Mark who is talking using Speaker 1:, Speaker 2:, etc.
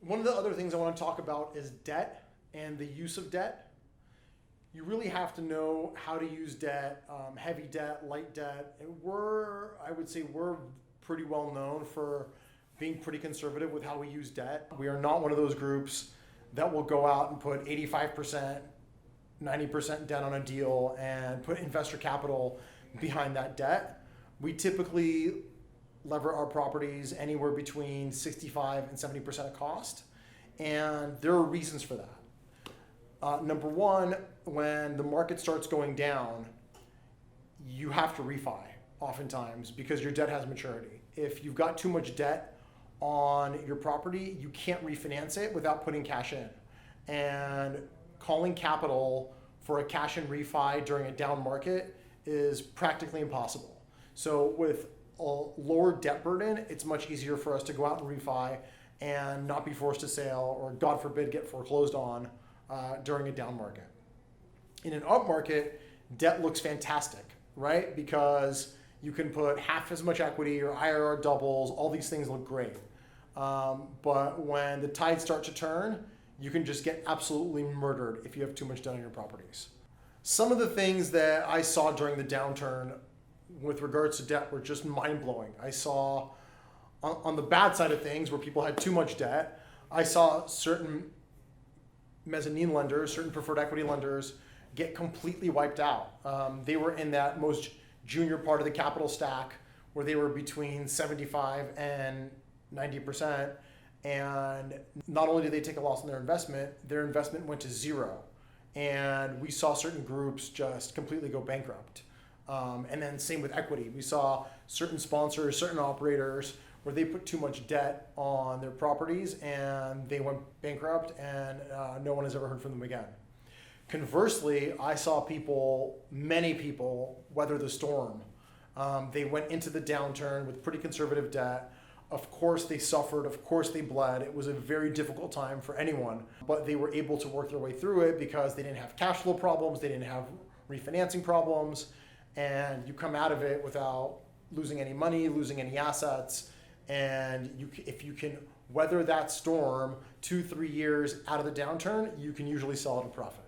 Speaker 1: One of the other things I want to talk about is debt and the use of debt. You really have to know how to use debt, heavy debt, light debt. And I would say we're pretty well known for being pretty conservative with how we use debt. We are not one of those groups that will go out and put 85%, 90% debt on a deal and put investor capital behind that debt. We typically lever our properties anywhere between 65 and 70% of cost. And there are reasons for that. Number one, when the market starts going down, you have to refi oftentimes because your debt has maturity. If you've got too much debt on your property, you can't refinance it without putting cash in. And calling capital for a cash in refi during a down market is practically impossible. So with a lower debt burden, it's much easier for us to go out and refi and not be forced to sell or, God forbid, get foreclosed on during a down market. In an up market, debt looks fantastic, right? Because you can put half as much equity, your IRR doubles, all these things look great. But when the tides start to turn, you can just get absolutely murdered if you have too much debt on your properties. Some of the things that I saw during the downturn with regards to debt were just mind-blowing. I saw on the bad side of things where people had too much debt, I saw certain mezzanine lenders, certain preferred equity lenders get completely wiped out. They were in that most junior part of the capital stack where they were between 75 and 90%. And not only did they take a loss on their investment went to zero. And we saw certain groups just completely go bankrupt. And then same with equity. We saw certain sponsors, certain operators where they put too much debt on their properties and they went bankrupt and no one has ever heard from them again. Conversely, I saw many people weather the storm. They went into the downturn with pretty conservative debt. Of course they suffered, of course they bled. It was a very difficult time for anyone, but they were able to work their way through it because they didn't have cash flow problems, they didn't have refinancing problems, and you come out of it without losing any money, losing any assets, and if you can weather that storm 2-3 years out of the downturn, you can usually sell at a profit.